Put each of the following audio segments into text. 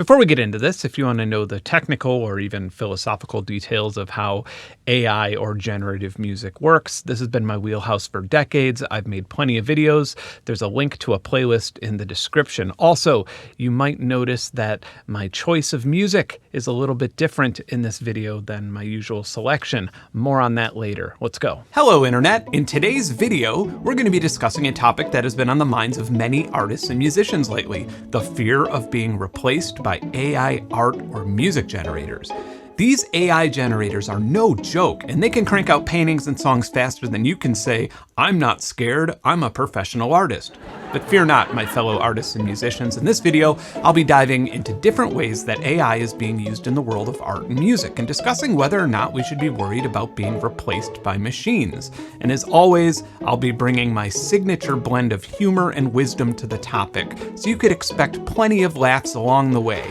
Before we get into this, if you want to know the technical or even philosophical details of how AI or generative music works, this has been my wheelhouse for decades. I've made plenty of videos. There's a link to a playlist in the description. Also, you might notice that my choice of music is a little bit different in this video than my usual selection. More on that later. Let's go. Hello, Internet. In today's video, we're going to be discussing a topic that has been on the minds of many artists and musicians lately: the fear of being replaced by AI art or music generators. These AI generators are no joke, and they can crank out paintings and songs faster than you can say, "I'm not scared, I'm a professional artist." But fear not, my fellow artists and musicians. In this video, I'll be diving into different ways that AI is being used in the world of art and music, and discussing whether or not we should be worried about being replaced by machines. And as always, I'll be bringing my signature blend of humor and wisdom to the topic, so you could expect plenty of laughs along the way.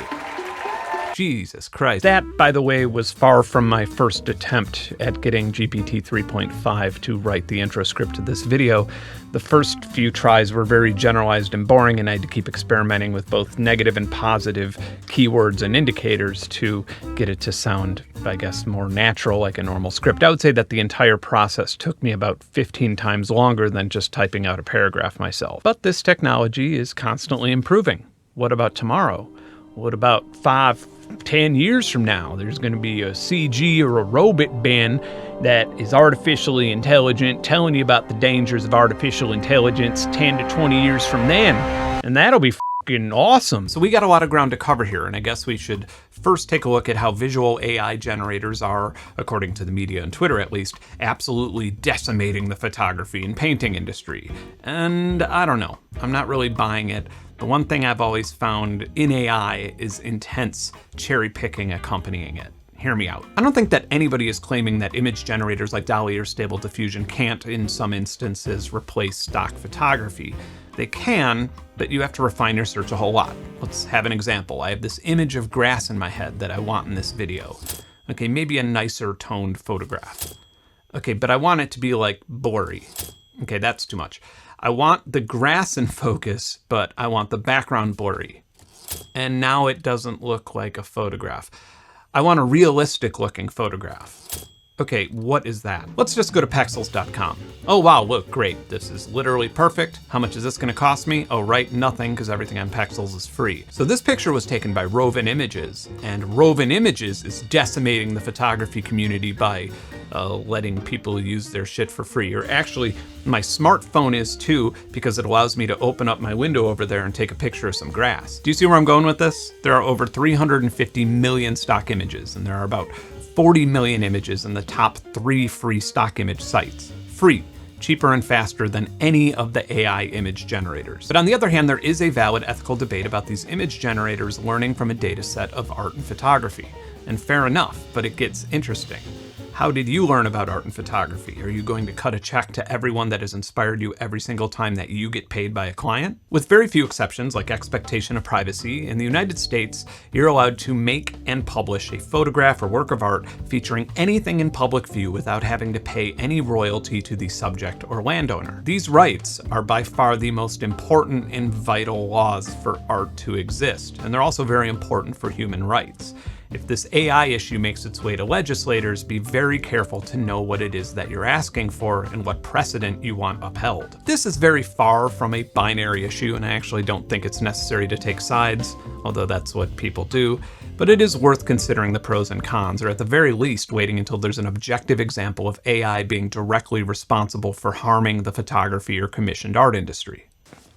Jesus Christ. That, by the way, was far from my first attempt at getting GPT 3.5 to write the intro script to this video. The first few tries were very generalized and boring, and I had to keep experimenting with both negative and positive keywords and indicators to get it to sound, I guess, more natural, like a normal script. I would say that the entire process took me about 15 times longer than just typing out a paragraph myself. But this technology is constantly improving. What about tomorrow? What about 5-10 years from now? There's going to be a CG or a robot Benn that is artificially intelligent, telling you about the dangers of artificial intelligence 10 to 20 years from then. And that'll be fucking awesome. So we got a lot of ground to cover here, and I guess we should first take a look at how visual AI generators are, according to the media and Twitter at least, absolutely decimating the photography and painting industry. And I don't know, I'm not really buying it. The one thing I've always found in AI is intense cherry picking accompanying it. Hear me out. I don't think that anybody is claiming that image generators like DALL-E or Stable Diffusion can't, in some instances, replace stock photography. They can, but you have to refine your search a whole lot. Let's have an example. I have this image of grass in my head that I want in this video. Okay, maybe a nicer toned photograph. Okay, but I want it to be like blurry. Okay, that's too much. I want the grass in focus, but I want the background blurry. And now it doesn't look like a photograph. I want a realistic looking photograph. Okay, what is that? Let's just go to pexels.com. Oh wow, look, great. This is literally perfect. How much is this gonna cost me? Oh right, nothing, because everything on Pexels is free. So this picture was taken by Roven Images, and Roven Images is decimating the photography community by letting people use their shit for free. Or actually, my smartphone is too, because it allows me to open up my window over there and take a picture of some grass. Do you see where I'm going with this? There are over 350 million stock images, and there are about 40 million images in the top 3 free stock image sites. Free, cheaper and faster than any of the AI image generators. But on the other hand, there is a valid ethical debate about these image generators learning from a data set of art and photography. And fair enough, but it gets interesting. How did you learn about art and photography? Are you going to cut a check to everyone that has inspired you every single time that you get paid by a client? With very few exceptions, like expectation of privacy, in the United States, you're allowed to make and publish a photograph or work of art featuring anything in public view without having to pay any royalty to the subject or landowner. These rights are by far the most important and vital laws for art to exist, and they're also very important for human rights. If this AI issue makes its way to legislators, be very careful to know what it is that you're asking for and what precedent you want upheld. This is very far from a binary issue, and I actually don't think it's necessary to take sides, although that's what people do, but it is worth considering the pros and cons, or at the very least waiting until there's an objective example of AI being directly responsible for harming the photography or commissioned art industry.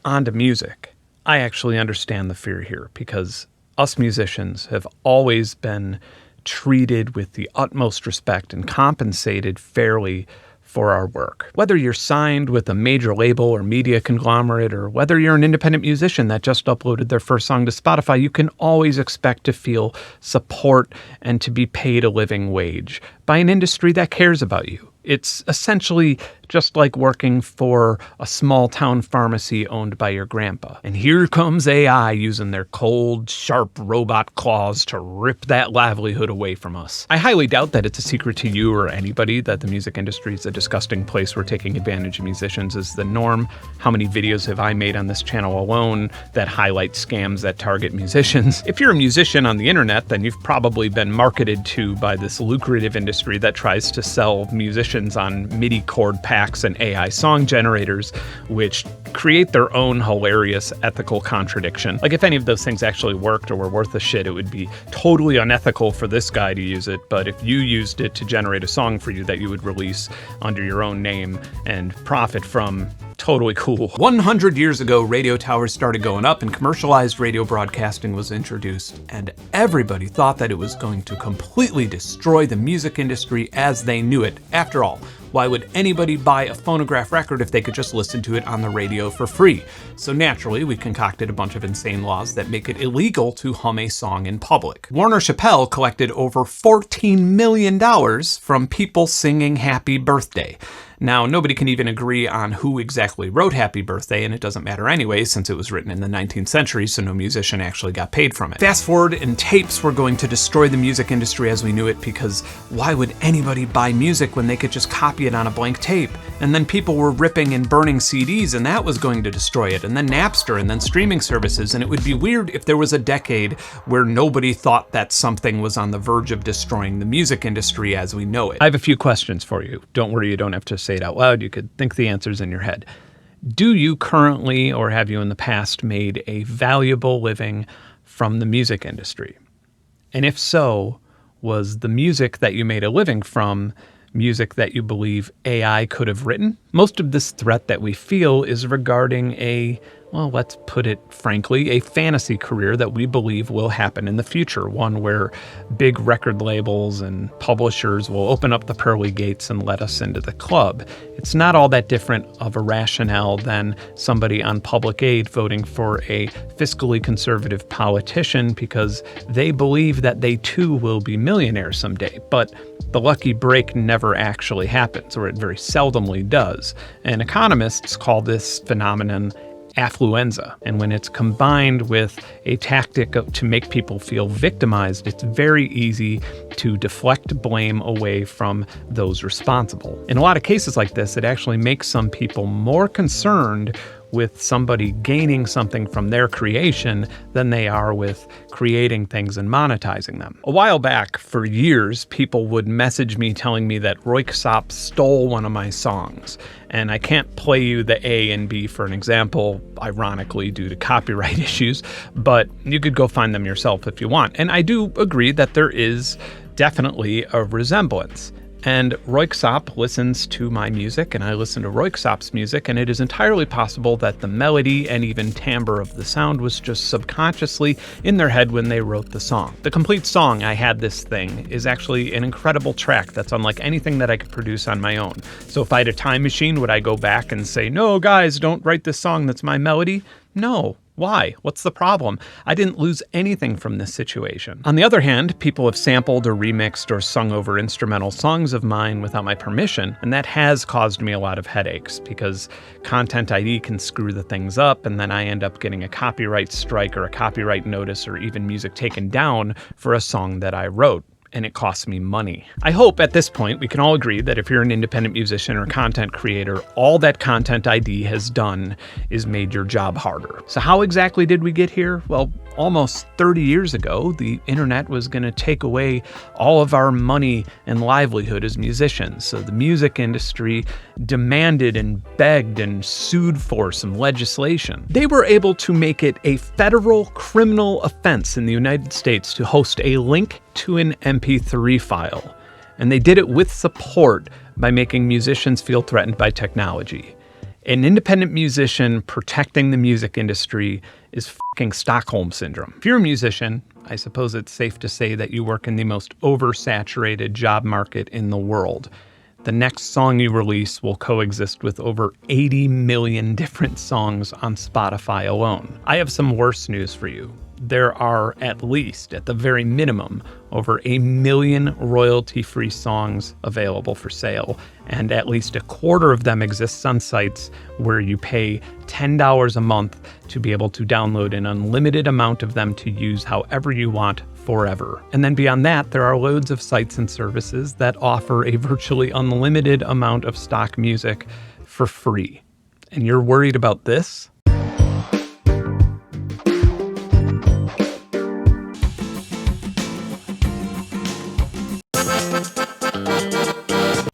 On to music. I actually understand the fear here, because us musicians have always been treated with the utmost respect and compensated fairly for our work. Whether you're signed with a major label or media conglomerate, or whether you're an independent musician that just uploaded their first song to Spotify, you can always expect to feel support and to be paid a living wage by an industry that cares about you. It's essentially just like working for a small town pharmacy owned by your grandpa. And here comes AI using their cold, sharp robot claws to rip that livelihood away from us. I highly doubt that it's a secret to you or anybody that the music industry is a disgusting place where taking advantage of musicians is the norm. How many videos have I made on this channel alone that highlight scams that target musicians? If you're a musician on the internet, then you've probably been marketed to by this lucrative industry that tries to sell musicians on MIDI chord packs and AI song generators, which create their own hilarious ethical contradiction. Like, if any of those things actually worked or were worth a shit, it would be totally unethical for this guy to use it, but if you used it to generate a song for you that you would release under your own name and profit from, totally cool. 100 years ago, radio towers started going up and commercialized radio broadcasting was introduced, and everybody thought that it was going to completely destroy the music industry as they knew it. After all, why would anybody buy a phonograph record if they could just listen to it on the radio for free? So naturally, we concocted a bunch of insane laws that make it illegal to hum a song in public. Warner Chappelle collected over $14 million from people singing Happy Birthday. Now, nobody can even agree on who exactly wrote Happy Birthday, and it doesn't matter anyway since it was written in the 19th century, so no musician actually got paid from it. Fast forward, and tapes were going to destroy the music industry as we knew it, because why would anybody buy music when they could just copy it on a blank tape? And then people were ripping and burning CDs, and that was going to destroy it, and then Napster, and then streaming services, and it would be weird if there was a decade where nobody thought that something was on the verge of destroying the music industry as we know it. I have a few questions for you. Don't worry, you don't have to say it out loud. You could think the answers in your head. Do you currently, or have you in the past, made a valuable living from the music industry? And if so, was the music that you made a living from music that you believe AI could have written? Most of this threat that we feel is regarding a, well, let's put it frankly, a fantasy career that we believe will happen in the future, one where big record labels and publishers will open up the pearly gates and let us into the club. It's not all that different of a rationale than somebody on public aid voting for a fiscally conservative politician because they believe that they too will be millionaires someday. But the lucky break never actually happens, or it very seldomly does. And economists call this phenomenon affluenza. And when it's combined with a tactic to make people feel victimized, it's very easy to deflect blame away from those responsible. In a lot of cases like this, it actually makes some people more concerned with somebody gaining something from their creation than they are with creating things and monetizing them. A while back, for years, people would message me telling me that Royksopp stole one of my songs. And I can't play you the A and B for an example, ironically due to copyright issues, but you could go find them yourself if you want. And I do agree that there is definitely a resemblance. And Royksopp listens to my music, and I listen to Royksopp's music, and it is entirely possible that the melody and even timbre of the sound was just subconsciously in their head when they wrote the song. The complete song, I Had This Thing, is actually an incredible track that's unlike anything that I could produce on my own. So if I had a time machine, would I go back and say, no, guys, don't write this song that's my melody? No. Why? What's the problem? I didn't lose anything from this situation. On the other hand, people have sampled or remixed or sung over instrumental songs of mine without my permission, and that has caused me a lot of headaches because Content ID can screw the things up, and then I end up getting a copyright strike or a copyright notice or even music taken down for a song that I wrote. And it costs me money. I hope at this point we can all agree that if you're an independent musician or content creator, all that Content ID has done is made your job harder. So how exactly did we get here? Well, almost 30 years ago, the internet was going to take away all of our money and livelihood as musicians. So the music industry demanded and begged and sued for some legislation. They were able to make it a federal criminal offense in the United States to host a link to an MP3 file. And they did it with support by making musicians feel threatened by technology. An independent musician protecting the music industry is fucking Stockholm Syndrome. If you're a musician, I suppose it's safe to say that you work in the most oversaturated job market in the world. The next song you release will coexist with over 80 million different songs on Spotify alone. I have some worse news for you. there are at least, at the very minimum, over 1 million royalty-free songs available for sale, and at least a quarter of them exists on sites where you pay $10 a month to be able to download an unlimited amount of them to use however you want forever. And then beyond that, there are loads of sites and services that offer a virtually unlimited amount of stock music for free. And you're worried about this?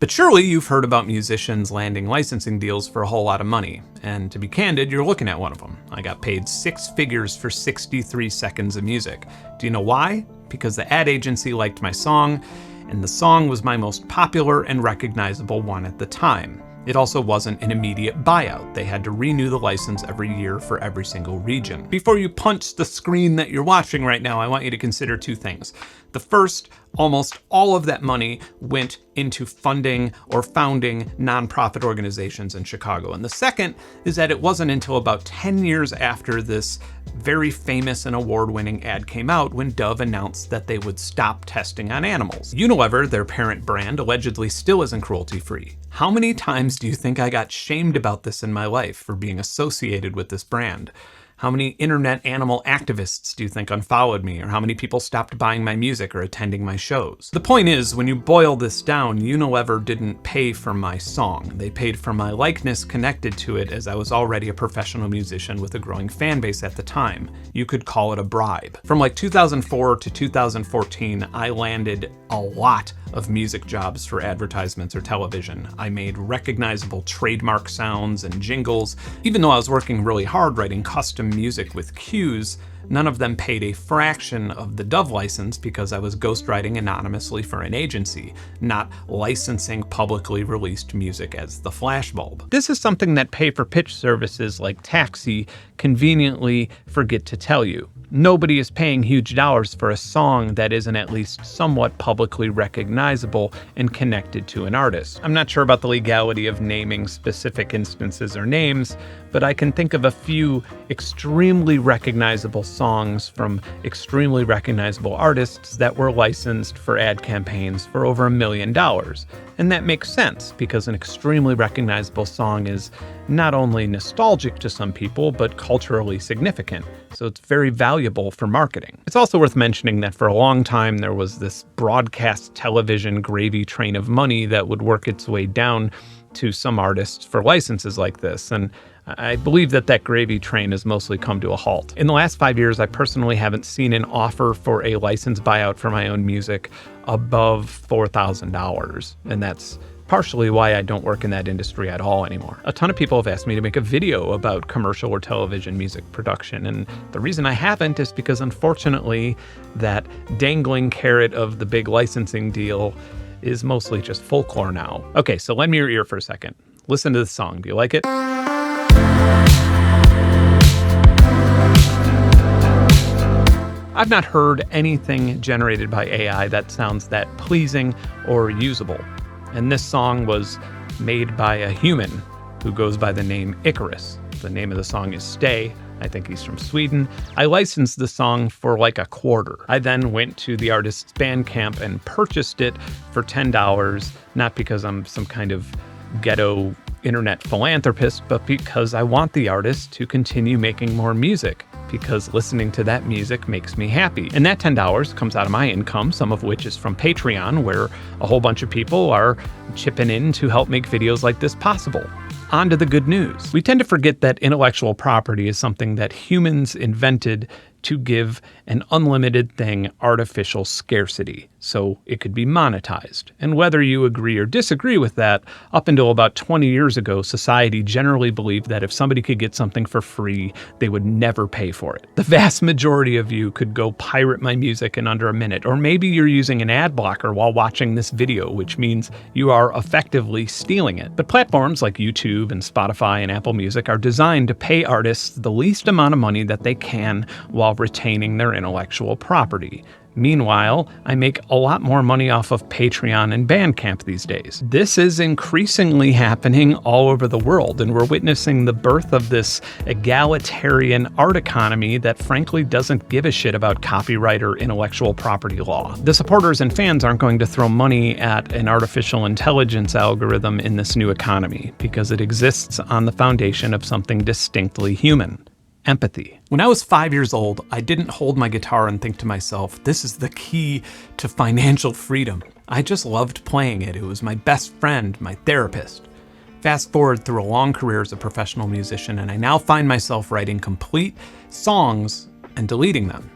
But surely you've heard about musicians landing licensing deals for a whole lot of money. And to be candid, you're looking at one of them. I got paid 6 figures for 63 seconds of music. Do you know why? Because the ad agency liked my song, and the song was my most popular and recognizable one at the time. It also wasn't an immediate buyout. They had to renew the license every year for every single region. Before you punch the screen that you're watching right now, I want you to consider 2 things. The first, almost all of that money went into funding or founding nonprofit organizations in Chicago. And the second is that it wasn't until about 10 years after this very famous and award-winning ad came out when Dove announced that they would stop testing on animals. Unilever, their parent brand, allegedly still isn't cruelty-free. How many times do you think I got shamed about this in my life for being associated with this brand? How many internet animal activists do you think unfollowed me, or how many people stopped buying my music or attending my shows? The point is, when you boil this down, Unilever didn't pay for my song. They paid for my likeness connected to it, as I was already a professional musician with a growing fan base at the time. You could call it a bribe. From like 2004 to 2014, I landed a lot of music jobs for advertisements or television. I made recognizable trademark sounds and jingles. Even though I was working really hard writing custom music with cues, none of them paid a fraction of the Dove license because I was ghostwriting anonymously for an agency, not licensing publicly released music as the Flashbulb. This is something that pay-for-pitch services like Taxi conveniently forget to tell you. Nobody is paying huge dollars for a song that isn't at least somewhat publicly recognizable and connected to an artist. I'm not sure about the legality of naming specific instances or names, but I can think of a few extremely recognizable songs from extremely recognizable artists that were licensed for ad campaigns for over $1 million. And that makes sense because an extremely recognizable song is not only nostalgic to some people, but culturally significant. So it's very valuable for marketing. It's also worth mentioning that for a long time, there was this broadcast television gravy train of money that would work its way down to some artists for licenses like this. And I believe that gravy train has mostly come to a halt. In the last 5 years, I personally haven't seen an offer for a license buyout for my own music above $4,000. And that's partially why I don't work in that industry at all anymore. A ton of people have asked me to make a video about commercial or television music production, and the reason I haven't is because unfortunately that dangling carrot of the big licensing deal is mostly just folklore now. Okay, so lend me your ear for a second. Listen to this song. Do you like it? I've not heard anything generated by AI that sounds that pleasing or usable. And this song was made by a human who goes by the name Icarus. The name of the song is Stay. I think he's from Sweden. I licensed the song for like $0.25. I then went to the artist's Bandcamp and purchased it for $10, not because I'm some kind of ghetto internet philanthropist, but because I want the artist to continue making more music, because listening to that music makes me happy. And that $10 comes out of my income, some of which is from Patreon, where a whole bunch of people are chipping in to help make videos like this possible. On to the good news. We tend to forget that intellectual property is something that humans invented to give an unlimited thing artificial scarcity, so it could be monetized. And whether you agree or disagree with that, up until about 20 years ago, society generally believed that if somebody could get something for free, they would never pay for it. The vast majority of you could go pirate my music in under a minute, or maybe you're using an ad blocker while watching this video, which means you are effectively stealing it. But platforms like YouTube and Spotify and Apple Music are designed to pay artists the least amount of money that they can while while retaining their intellectual property. Meanwhile, I make a lot more money off of Patreon and Bandcamp these days. This is increasingly happening all over the world, and we're witnessing the birth of this egalitarian art economy that frankly doesn't give a shit about copyright or intellectual property law. The supporters and fans aren't going to throw money at an artificial intelligence algorithm in this new economy, because it exists on the foundation of something distinctly human: empathy. When I was 5 years old, I didn't hold my guitar and think to myself, this is the key to financial freedom. I just loved playing it. It was my best friend, my therapist. Fast forward through a long career as a professional musician, and I now find myself writing complete songs and deleting them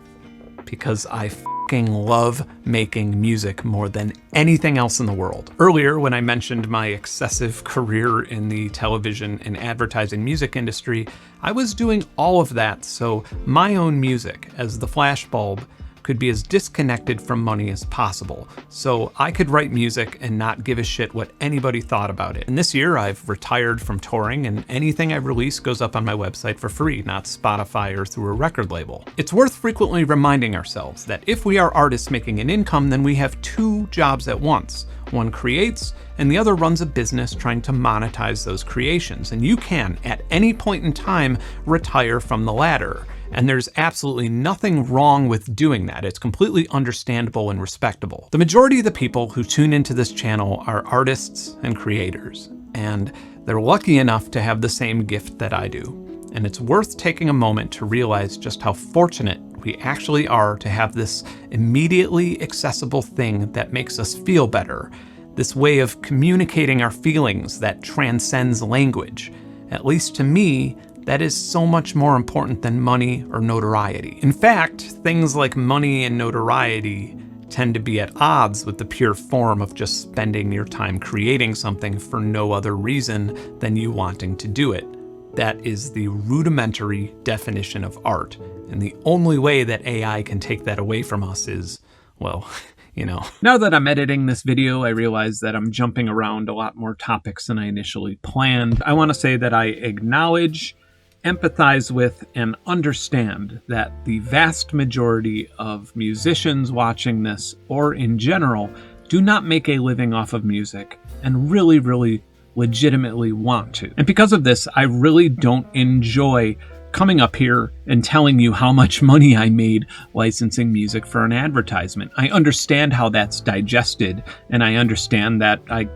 because I love making music more than anything else in the world. Earlier, when I mentioned my excessive career in the television and advertising music industry, I was doing all of that so my own music, as the Flashbulb, could be as disconnected from money as possible, so I could write music and not give a shit what anybody thought about it. And this year I've retired from touring, and anything I release goes up on my website for free, not Spotify or through a record label. It's worth frequently reminding ourselves that if we are artists making an income, then we have two jobs at once. One creates, and the other runs a business trying to monetize those creations. And you can, at any point in time, retire from the latter. And there's absolutely nothing wrong with doing that. It's completely understandable and respectable. The majority of the people who tune into this channel are artists and creators, and they're lucky enough to have the same gift that I do. And it's worth taking a moment to realize just how fortunate we actually are to have this immediately accessible thing that makes us feel better, this way of communicating our feelings that transcends language. At least to me, that is so much more important than money or notoriety. In fact, things like money and notoriety tend to be at odds with the pure form of just spending your time creating something for no other reason than you wanting to do it. That is the rudimentary definition of art. And the only way that AI can take that away from us is, well, you know. Now that I'm editing this video, I realize that I'm jumping around a lot more topics than I initially planned. I want to say that I acknowledge, empathize with, and understand that the vast majority of musicians watching this, or in general, do not make a living off of music and really legitimately want to. And because of this, I really don't enjoy coming up here and telling you how much money I made licensing music for an advertisement. I understand how that's digested, and I understand that I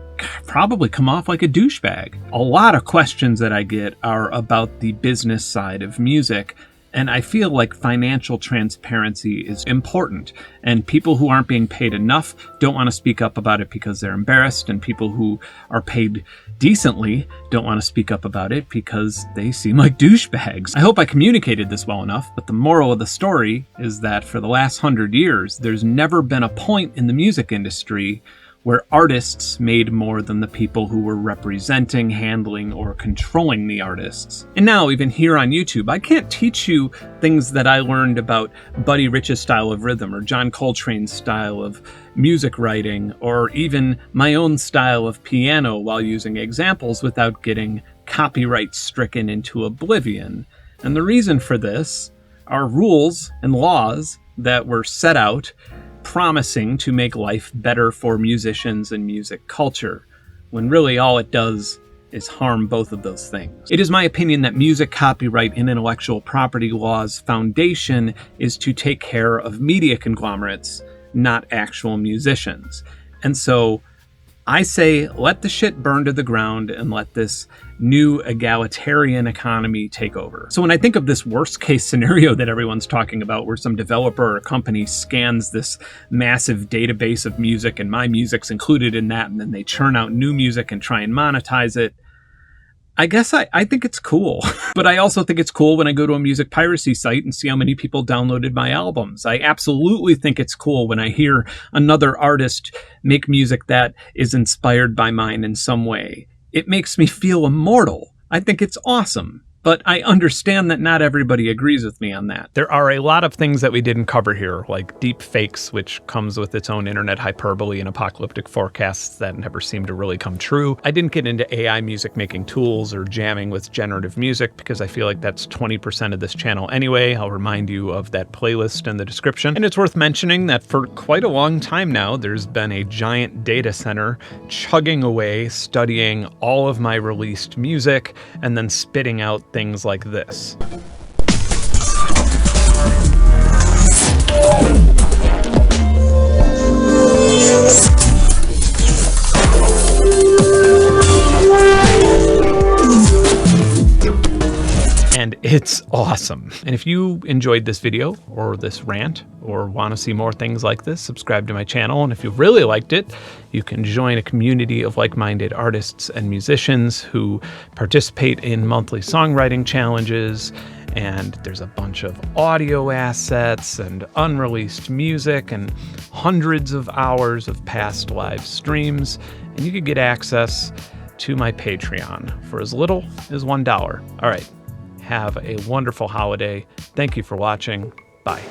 probably come off like a douchebag. A lot of questions that I get are about the business side of music, and I feel like financial transparency is important, and people who aren't being paid enough don't want to speak up about it because they're embarrassed, and people who are paid decently don't want to speak up about it because they seem like douchebags. I hope I communicated this well enough, but the moral of the story is that for the last 100 years, there's never been a point in the music industry where artists made more than the people who were representing, handling, or controlling the artists. And now, even here on YouTube, I can't teach you things that I learned about Buddy Rich's style of rhythm, or John Coltrane's style of music writing, or even my own style of piano while using examples without getting copyright stricken into oblivion. And the reason for this are rules and laws that were set out promising to make life better for musicians and music culture, when really all it does is harm both of those things. It is my opinion that music copyright and intellectual property law's foundation is to take care of media conglomerates, not actual musicians. And so I say, let the shit burn to the ground and let this new egalitarian economy take over. So when I think of this worst case scenario that everyone's talking about, where some developer or company scans this massive database of music and my music's included in that, and then they churn out new music and try and monetize it, I guess I think it's cool. But I also think it's cool when I go to a music piracy site and see how many people downloaded my albums. I absolutely think it's cool when I hear another artist make music that is inspired by mine in some way. It makes me feel immortal. I think it's awesome. But I understand that not everybody agrees with me on that. There are a lot of things that we didn't cover here, like deep fakes, which comes with its own internet hyperbole and apocalyptic forecasts that never seem to really come true. I didn't get into AI music making tools or jamming with generative music because I feel like that's 20% of this channel anyway. I'll remind you of that playlist in the description. And it's worth mentioning that for quite a long time now, there's been a giant data center chugging away, studying all of my released music, and then spitting out things like this. And it's awesome. And if you enjoyed this video or this rant or want to see more things like this, subscribe to my channel. And if you really liked it, you can join a community of like-minded artists and musicians who participate in monthly songwriting challenges. And there's a bunch of audio assets and unreleased music and hundreds of hours of past live streams. And you could get access to my Patreon for as little as $1. All right. Have a wonderful holiday. Thank you for watching. Bye.